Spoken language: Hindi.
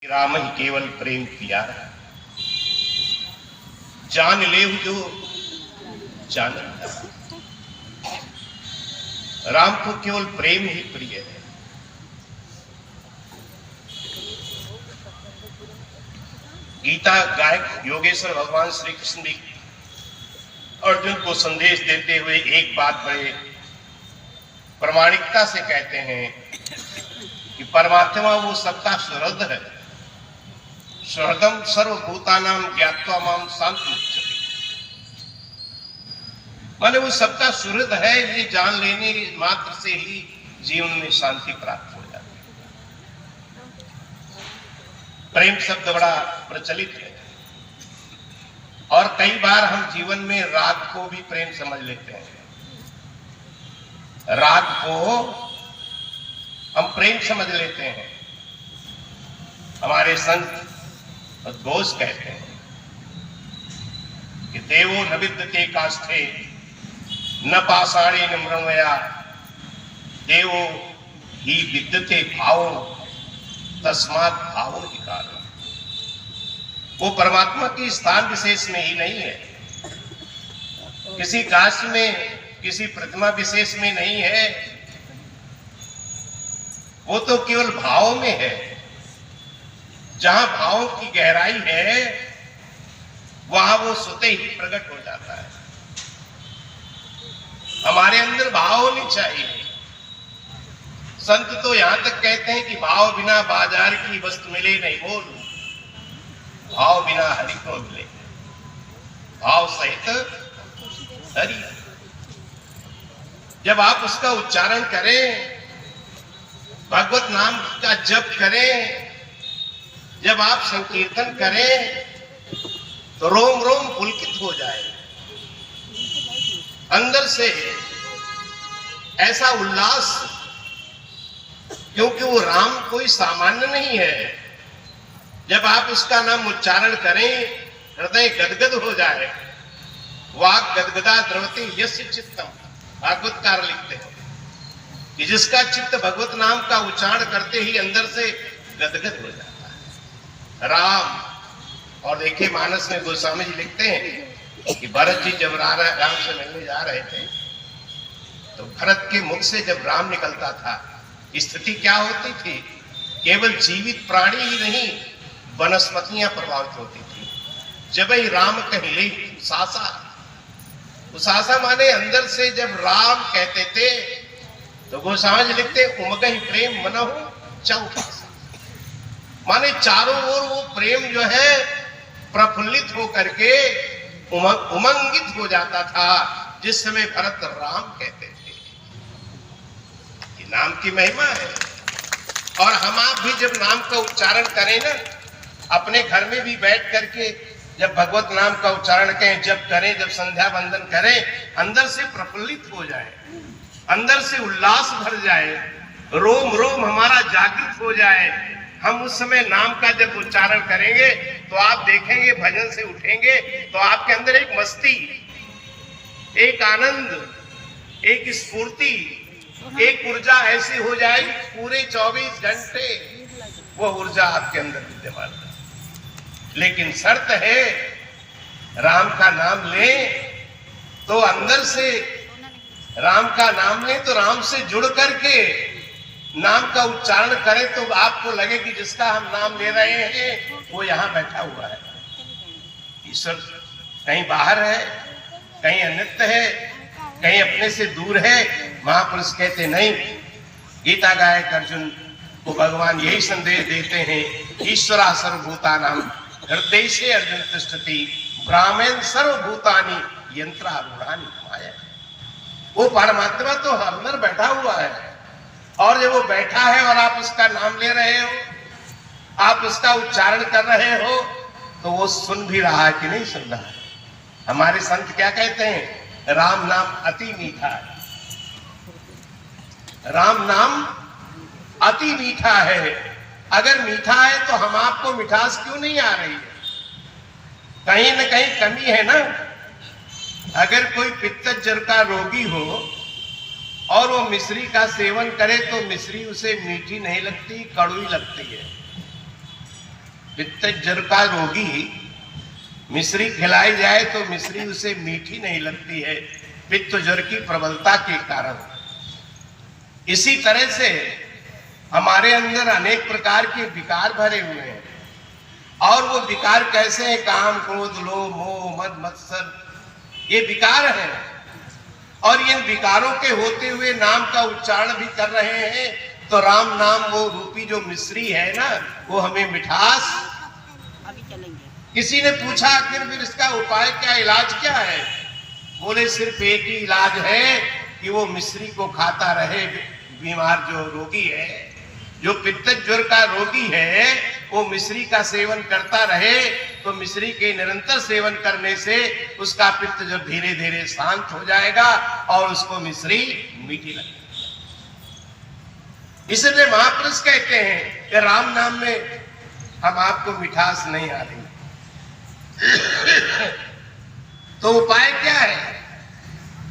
राम ही केवल प्रेम किया, जान ले जो जान। राम को केवल प्रेम ही प्रिय है। गीता गायक योगेश्वर भगवान श्री कृष्ण भी अर्जुन को संदेश देते हुए एक बात बड़े प्रामाणिकता से कहते हैं कि परमात्मा वो सबका सुहृद है। सुहृदम सर्वभूतानां ज्ञात्वा मां शान्तिमुच्यते। माने वो सबका सुहृद है, ये जान लेने मात्र से ही जीवन में शांति प्राप्त हो जाती है। प्रेम शब्द बड़ा प्रचलित है और कई बार हम जीवन में राग को भी प्रेम समझ लेते हैं। राग को हम प्रेम समझ लेते हैं। हमारे संत घोष कहते हैं कि देवो न विद्यते काष्ठे न पाषाणे न मृण्मया, देवो ही विद्यते भावो तस्मात् भावो विकार। वो परमात्मा की स्थान विशेष में ही नहीं है, किसी काष्ठ में, किसी प्रतिमा विशेष में नहीं है। वो तो केवल भाव में है। जहां भावों की गहराई है वहां वो स्वतः ही प्रकट हो जाता है। हमारे अंदर भाव होनी चाहिए। संत तो यहां तक कहते हैं कि भाव बिना बाजार की वस्तु मिले नहीं, बोल भाव बिना हरि को मिले, भाव सहित हरि। जब आप उसका उच्चारण करें, भगवत नाम का जप करें, जब आप संकीर्तन करें तो रोम रोम पुलकित हो जाए। अंदर से ऐसा उल्लास, क्योंकि वो राम कोई सामान्य नहीं है। जब आप उसका नाम उच्चारण करें हृदय गदगद हो जाए। वाक गदगदा द्रवति यस्य चित्तम, भागवतकार लिखते हैं कि जिसका चित्त भगवत नाम का उच्चारण करते ही अंदर से गदगद हो जाता है। राम। और देखिए मानस में गोस्वामी जी लिखते हैं कि भरत जी जब राम से मिलने जा रहे थे तो भरत के मुख से जब राम निकलता था, स्थिति क्या होती थी? केवल जीवित प्राणी ही नहीं, वनस्पतियां प्रभावित होती थी। जब ही राम कहले उसासा, उसासा माने अंदर से जब राम कहते थे तो गोस्वामी जी लिखते उमगहि प्रेम मनहु चौपासा, माने चारों ओर वो प्रेम जो है प्रफुल्लित हो करके उमंगित हो जाता था। जिस समय भरत राम कहते थे, ये नाम की महिमा है। और हम आप भी जब नाम का उच्चारण करें ना, अपने घर में भी बैठ करके जब भगवत नाम का उच्चारण करें, जब करें, जब संध्या वंदन करें, अंदर से प्रफुल्लित हो जाए, अंदर से उल्लास भर जाए, रोम रोम हमारा जागृत हो जाए। हम उस समय नाम का जब उच्चारण करेंगे तो आप देखेंगे, भजन से उठेंगे तो आपके अंदर एक मस्ती, एक आनंद, एक स्फूर्ति, एक ऊर्जा ऐसी हो जाएगी, पूरे 24 घंटे वो ऊर्जा आपके अंदर विद्यमान है। लेकिन शर्त है, राम का नाम लें तो अंदर से, राम का नाम लें तो राम से जुड़ करके नाम का उच्चारण करें तो आपको लगे कि जिसका हम नाम ले रहे हैं वो यहाँ बैठा हुआ है। ईश्वर कहीं बाहर है, कहीं अन्यत्र है, कहीं अपने से दूर है। महापुरुष कहते नहीं। गीता गायक अर्जुन को भगवान यही संदेश देते हैं, ईश्वरा सर्वभूतानां हृदयेषु अर्जुन तिष्ठति ब्राह्मण सर्वभूतानि यंत्रारूढ़ानि माया। वो परमात्मा तो अंदर बैठा हुआ है, और जब वो बैठा है और आप उसका नाम ले रहे हो, आप उसका उच्चारण कर रहे हो, तो वो सुन भी रहा है कि नहीं सुन रहा है। हमारे संत क्या कहते हैं? राम नाम अति मीठा है। राम नाम अति मीठा है। अगर मीठा है तो हम आपको मिठास क्यों नहीं आ रही है? कहीं न कहीं कमी है ना। अगर कोई पित्तज्वर का रोगी हो और वो मिश्री का सेवन करे तो मिश्री उसे मीठी नहीं लगती, कड़वी लगती है। पित्त ज्वर का रोगी मिश्री खिलाई जाए तो मिश्री उसे मीठी नहीं लगती है, पित्त ज्वर की प्रबलता के कारण। इसी तरह से हमारे अंदर अनेक प्रकार के विकार भरे हुए हैं, और वो विकार कैसे हैं? काम, क्रोध, लोभ, मोह, मद, मत्सर, ये विकार हैं। और इन विकारों के होते हुए नाम का उच्चारण भी कर रहे हैं, तो राम नाम वो रूपी जो मिश्री है ना, वो हमें मिठास। किसी ने पूछा आखिर फिर इसका उपाय क्या, इलाज क्या है? बोले सिर्फ एक ही इलाज है कि वो मिश्री को खाता रहे। बीमार जो रोगी है, जो पित्त ज्वर का रोगी है, वो मिश्री का सेवन करता रहे, तो मिश्री के निरंतर सेवन करने से उसका पित्त ज्वर धीरे धीरे शांत हो जाएगा और उसको मिश्री मीठी लगेगी। इसलिए महापुरुष कहते हैं कि राम नाम में हम आपको मिठास नहीं आ रही।